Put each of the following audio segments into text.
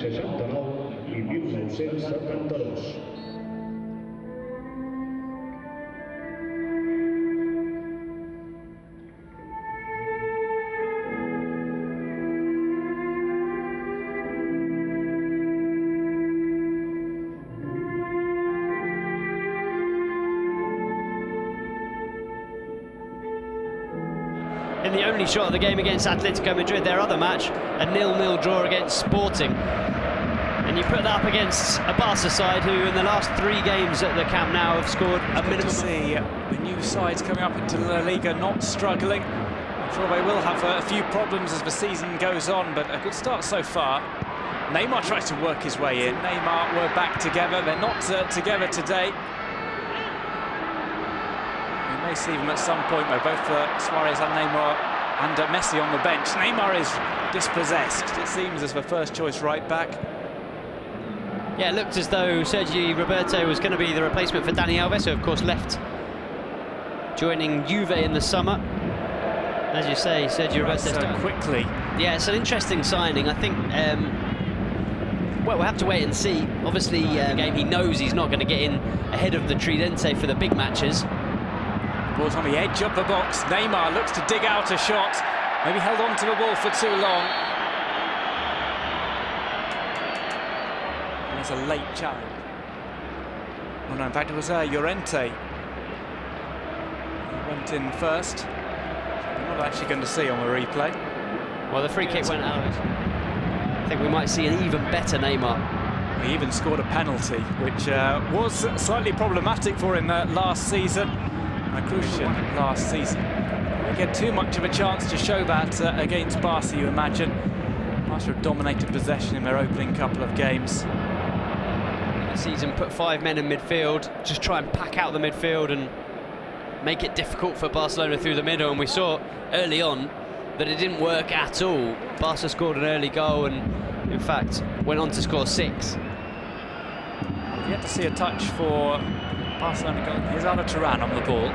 69 i 1972. In the only shot of the game against Atletico Madrid, their other match, a 0-0 draw against Sporting. And you put that up against a Barca side who in the last 3 games at the Camp Nou have scored a minimum. To see the new sides coming up into La Liga not struggling. I'm sure they will have a few problems as the season goes on, but a good start so far. Neymar tries to work his way in. Neymar were back together. They're not together today. We may see them at some point, though, both Suarez and Neymar and Messi on the bench. Neymar is dispossessed, it seems, as the first choice right back. Yeah, it looked as though Sergi Roberto was going to be the replacement for Dani Alves, who of course left, joining Juve in the summer. As you say, Sergi Roberto so quickly. Yeah, it's an interesting signing. I think, well, we'll have to wait and see. Obviously, game he knows he's not going to get in ahead of the Tridente for the big matches. Ball's on the edge of the box. Neymar looks to dig out a shot. Maybe held on to the ball for too long. And there's a late challenge. Oh no, in fact it was Llorente who went in first. We're not actually going to see on the replay. Well, the free kick went out. I think we might see an even better Neymar. He even scored a penalty, which was slightly problematic for him last season. A crucial last season. Didn't get too much of a chance to show that against Barca, you imagine. Barca have dominated possession in their opening couple of games. The season put 5 men in midfield, just try and pack out the midfield and make it difficult for Barcelona through the middle, and we saw early on that it didn't work at all. Barca scored an early goal and in fact went on to score 6. We've yet to see a touch for Barcelona goal. Here's Arda Turan on the ball.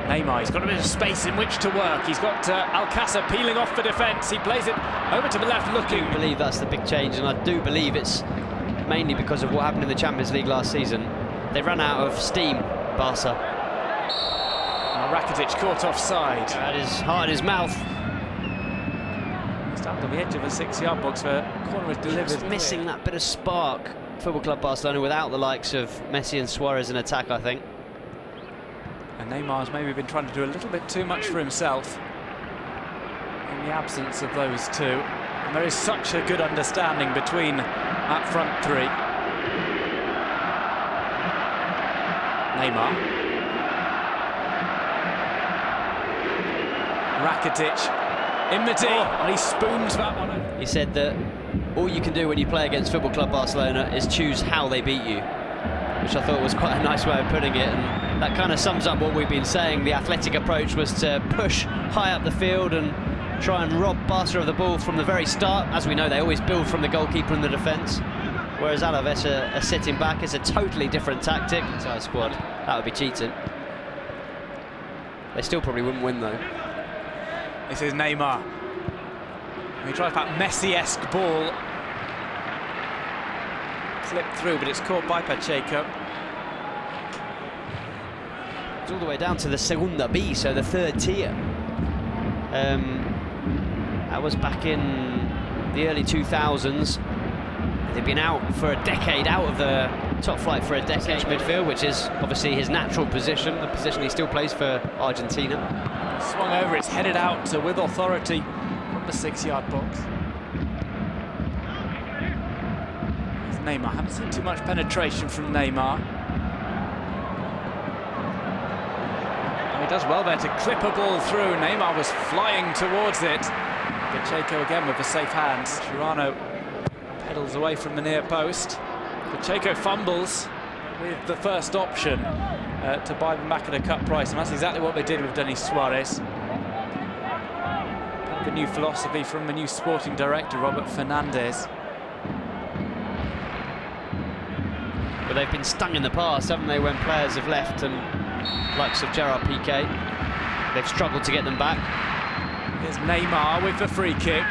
Neymar, he's got a bit of space in which to work. He's got Alcácer peeling off the defence. He plays it over to the left looking. I do believe that's the big change, and I do believe it's mainly because of what happened in the Champions League last season. They ran out of steam, Barca. Rakitic caught offside. At his heart in his mouth. He's down on the edge of the 6-yard box where corner is delivered. Just missing that bit of spark. Football Club Barcelona without the likes of Messi and Suarez in attack, I think. And Neymar's maybe been trying to do a little bit too much for himself in the absence of those two. And there is such a good understanding between that front three. Neymar. Rakitic in the D, and he spoons that one over. He said that all you can do when you play against Football Club Barcelona is choose how they beat you, which I thought was quite a nice way of putting it, and that kind of sums up what we've been saying. The athletic approach was to push high up the field and try and rob Barca of the ball from the very start. As we know, they always build from the goalkeeper and the defence, whereas Alaves are sitting back. It's a totally different tactic. Entire squad, that would be cheating. They still probably wouldn't win though. This is Neymar. He tries that Messi-esque ball. Slipped through, but it's caught by Pacheco. It's all the way down to the Segunda B, so the 3rd tier. That was back in the early 2000s. They've been out for a decade, out of the top flight for a decade. Midfield, which is obviously his natural position, the position he still plays for Argentina. Swung over, it's headed out with authority from the 6-yard box. There's Neymar. Haven't seen too much penetration from Neymar. And he does well there to clip a ball through. Neymar was flying towards it. Pacheco again with a safe hand. Chirano pedals away from the near post. Pacheco fumbles with the first option to buy them back at a cut price, and that's exactly what they did with Denis Suarez. The new philosophy from the new sporting director, Robert Fernandez. But they've been stung in the past, haven't they, when players have left, and likes of Gerard Piqué, they've struggled to get them back. Here's Neymar with the free kick.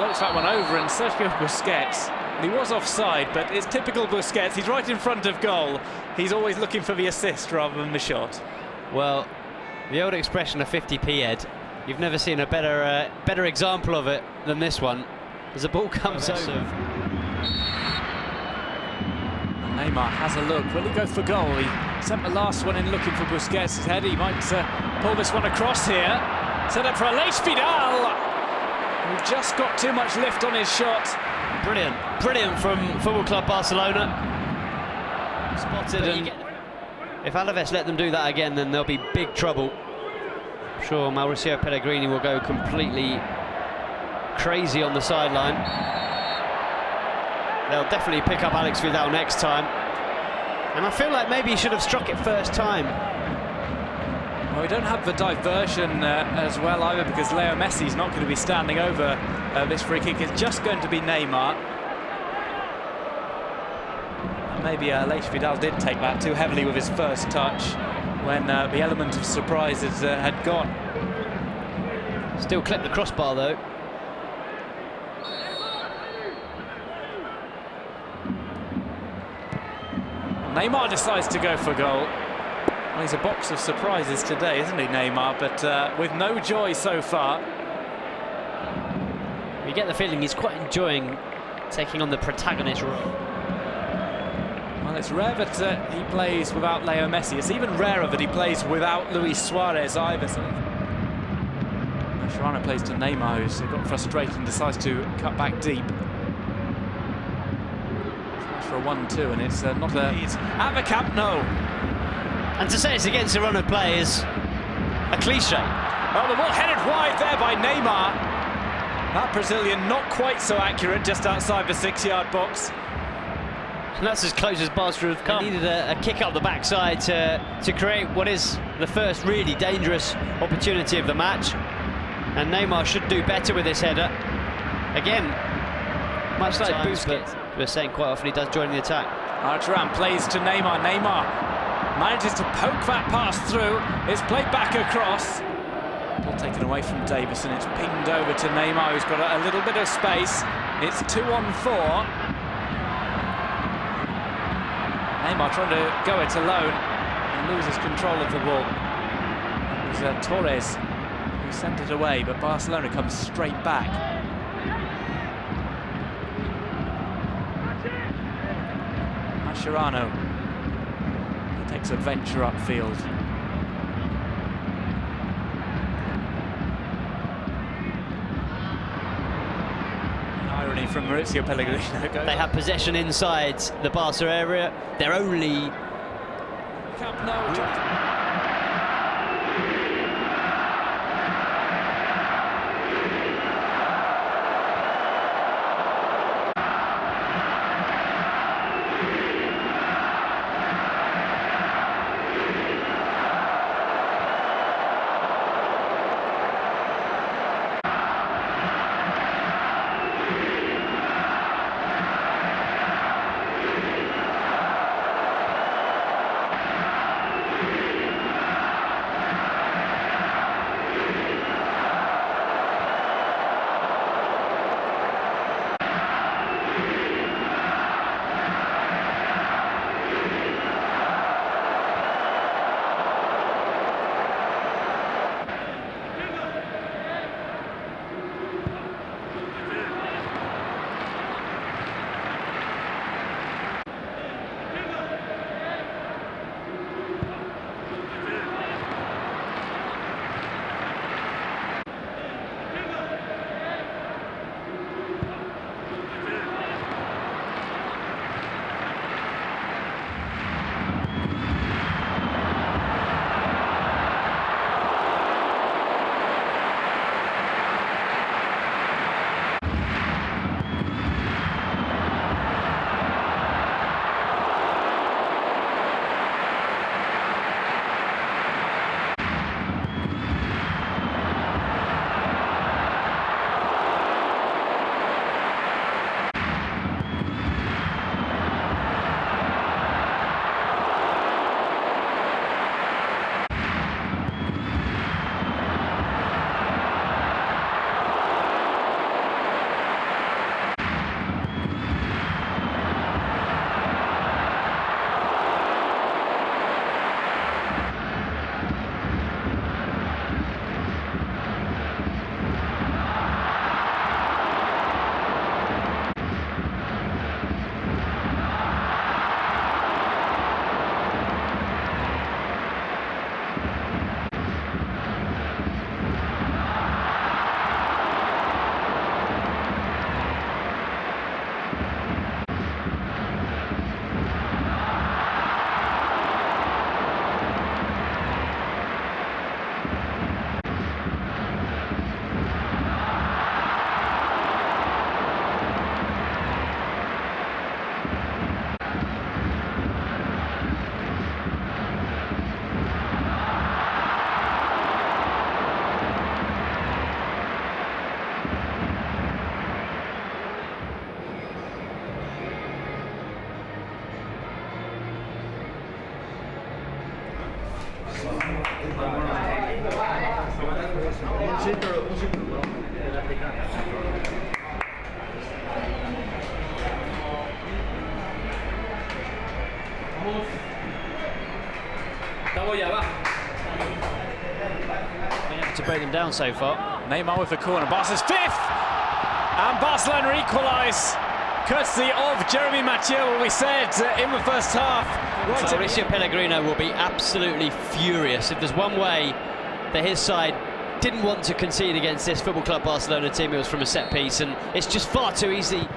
floats that one over, and Sergio Busquets, and he was offside, but it's typical Busquets. He's right in front of goal. He's always looking for the assist rather than the shot. Well, the old expression of 50p, Ed, you've never seen a better example of it than this one. As the ball comes over. Neymar has a look. Will he go for goal? He sent the last one in looking for Busquets' head. He might pull this one across here. Set up for Alaves Vidal, who just got too much lift on his shot. Brilliant, brilliant from Football Club Barcelona. Spotted, and if Alaves let them do that again, then there'll be big trouble. I'm sure Mauricio Pellegrini will go completely crazy on the sideline. They'll definitely pick up Alex Vidal next time. And I feel like maybe he should have struck it first time. Well, we don't have the diversion as well either, because Leo Messi's not going to be standing over this free kick. It's just going to be Neymar. And maybe Alaves Vidal did take that too heavily with his first touch when the element of surprise had gone. Still clipped the crossbar though. Neymar decides to go for goal. Well, he's a box of surprises today, isn't he, Neymar? But with no joy so far. You get the feeling he's quite enjoying taking on the protagonist role. Well, it's rare that he plays without Leo Messi. It's even rarer that he plays without Luis Suarez either. So Mascherano plays to Neymar, who's got frustrated and decides to cut back deep. For a 1-2, and it's not a... It's at the Camp Nou. And to say it's against a run of play is a cliche. Oh, the ball headed wide there by Neymar. That Brazilian not quite so accurate, just outside the 6-yard box. And that's as close as Barca have come. They needed a kick up the backside to create what is the first really dangerous opportunity of the match. And Neymar should do better with this header. Again, much like Busquets, we're saying quite often he does join the attack. Arturan plays to Neymar. Neymar manages to poke that pass through. It's played back across. Ball taken away from Davis, and it's pinged over to Neymar, who's got a little bit of space. It's 2-on-4. Neymar trying to go it alone and loses control of the ball. It was Torres who sent it away, but Barcelona comes straight back. Mascherano takes a venture upfield. An irony from Mauricio Pellegrini. They have possession inside the Barca area. They're only... Camp Nou. To break them down so far. Neymar with the corner. Barca's fifth! And Barcelona equalise. Courtesy of Jeremy Mathieu, what we said in the first half. Mauricio Pellegrino will be absolutely furious. If there's one way that his side didn't want to concede against this Football Club Barcelona team, it was from a set piece, and it's just far too easy.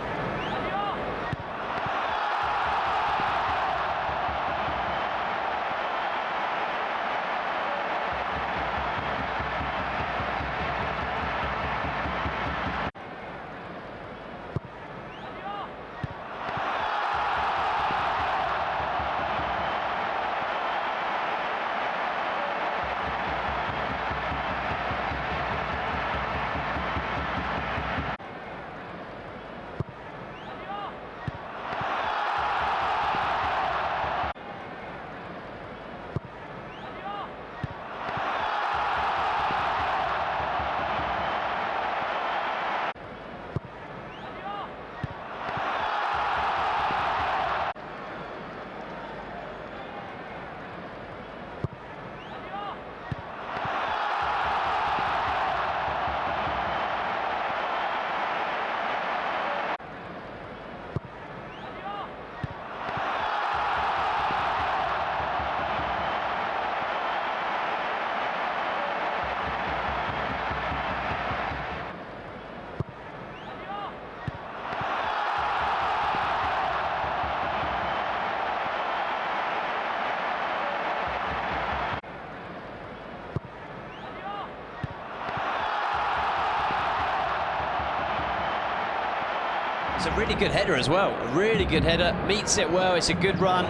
It's a really good header as well. A really good header. Meets it well. It's a good run.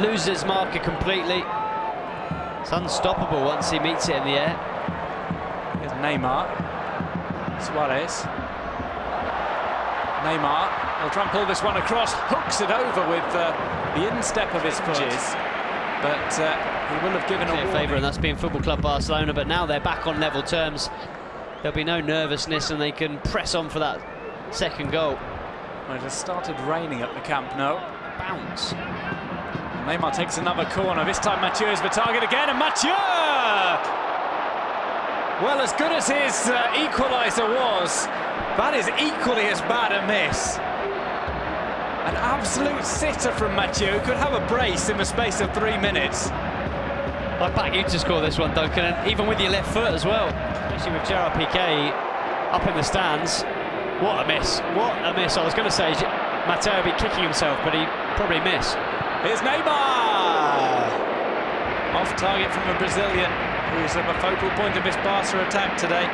Loses marker completely. It's unstoppable once he meets it in the air. Here's Neymar. Suarez. Neymar. He'll try and pull this one across. Hooks it over with the instep of his foot. But he will have given a favour, and that's been Football Club Barcelona. But now they're back on level terms. There'll be no nervousness, and they can press on for that second goal. Well, it has started raining at the Camp Nou. Bounce. Neymar takes another corner. This time Mathieu is the target again, and Mathieu! Well, as good as his equaliser was, that is equally as bad a miss. An absolute sitter from Mathieu. Could have a brace in the space of 3 minutes. I'd back you to score this one, Duncan, and even with your left foot as well. Especially with Gerard Piqué up in the stands. What a miss. What a miss. I was going to say Mathieu would be kicking himself, but he probably missed. Here's Neymar! Off target from the Brazilian, who's at the focal point of this Barca attack today.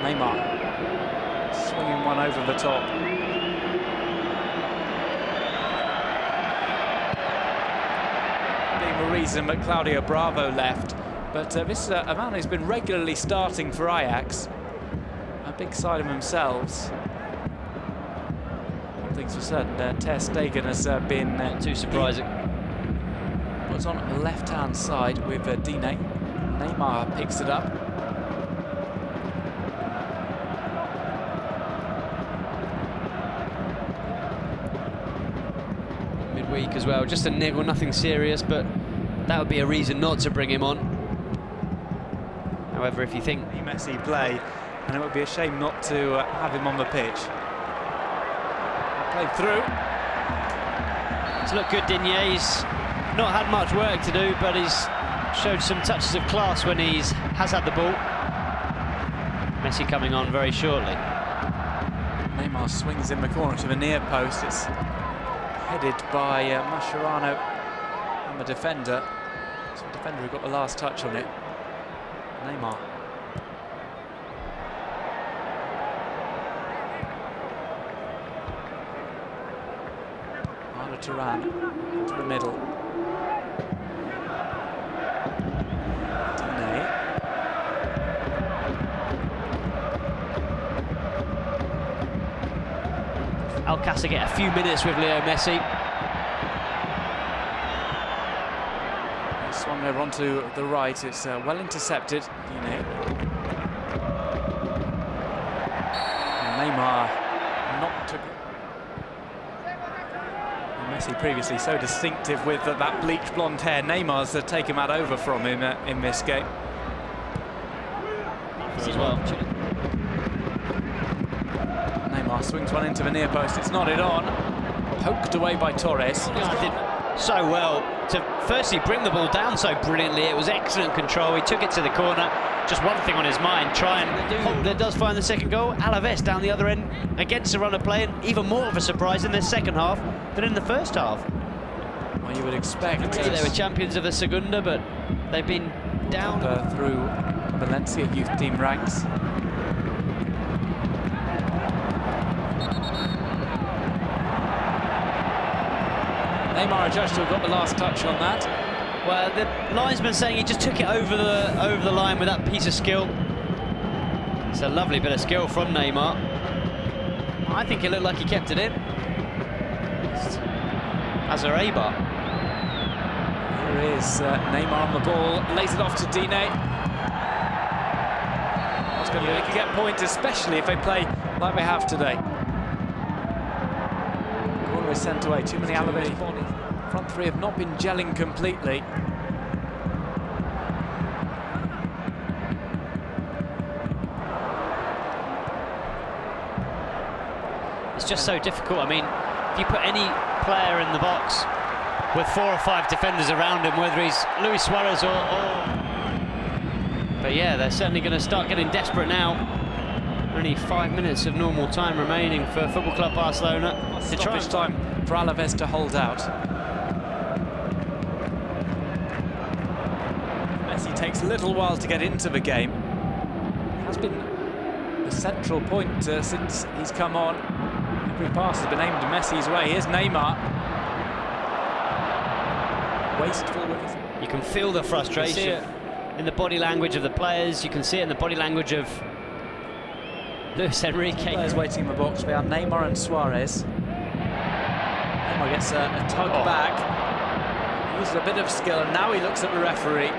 Neymar swinging one over the top. Being the reason that Claudio Bravo left, but this is a man who's been regularly starting for Ajax. A big side of themselves. One thing's for certain, Ter Stegen has been too surprising. Puts on the left-hand side with Dine. Neymar picks it up. Midweek as well, just a niggle, nothing serious, but that would be a reason not to bring him on. However, if you think Messi play, and it would be a shame not to have him on the pitch. Played through. It's looked good, Digne's not had much work to do, but he's showed some touches of class when he has had the ball. Messi coming on very shortly. Neymar swings in the corner to the near post. It's headed by Mascherano and the defender. So the defender who got the last touch on it. Neymar. Arda Turan into the middle. Dine. Alcácer get a few minutes with Leo Messi. Coming over onto the right, it's well intercepted. And Neymar not to... Messi previously so distinctive with that bleached blonde hair. Neymar's taken that over from him in this game. As well. Neymar swings one into the near post. It's nodded on. Poked away by Torres. Did so well to firstly bring the ball down so brilliantly. It was excellent control. He took it to the corner. Just one thing on his mind, try and hope that does find the second goal. Alaves down the other end against a run of play, and even more of a surprise in the second half than in the first half. Well, you would expect. They were champions of the Segunda, but they've been down through Valencia youth team ranks. Neymar adjudged to have got the last touch on that. Well, the linesman saying he just took it over the line with that piece of skill. It's a lovely bit of skill from Neymar. I think it looked like he kept it in. As a Eibar. Here is Neymar on the ball, lays it off to Dine. It's going to be, they can get points, especially if they play like they have today. Corner is sent away. Too many Alaves bodies. Front three have not been gelling completely. It's just so difficult. I mean, if you put any player in the box with 4 or 5 defenders around him, whether he's Luis Suarez or... But yeah, they're certainly going to start getting desperate now. Only 5 minutes of normal time remaining for Football Club Barcelona. Stoppage time for Alaves to hold out. Messi takes a little while to get into the game. Has been the central point since he's come on. Every pass has been aimed Messi's way. Here's Neymar. Wasteful with his... You can feel the frustration in the body language of the players. You can see it in the body language of Luis Enrique. Players waiting in the box. They are Neymar and Suarez. Neymar gets a tug back. He uses a bit of skill, and now he looks at the referee.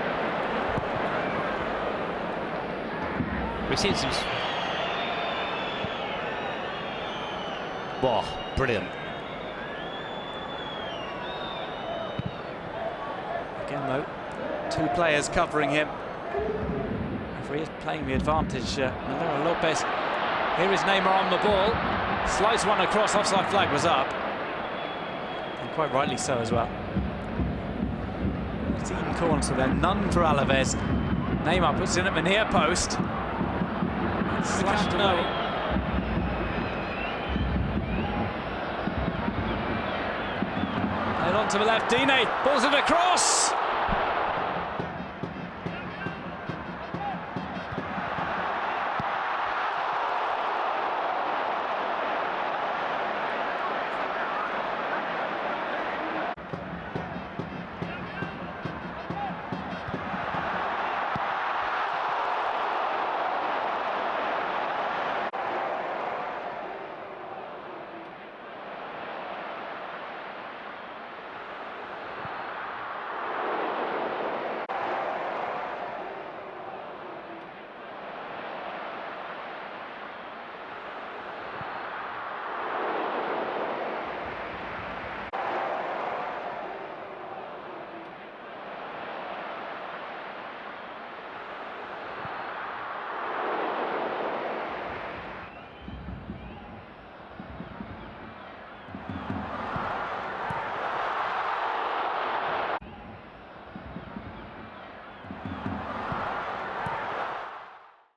We've seen some... Wow, brilliant. Again, though, 2 players covering him. Referee is playing the advantage. Manuel Lopez. Here is Neymar on the ball. Slides one across, offside flag was up. And quite rightly so as well. 18 corners, so then none for Alaves. Neymar puts it in at the near post. Slashed away. And on to the left, Dine pulls it across.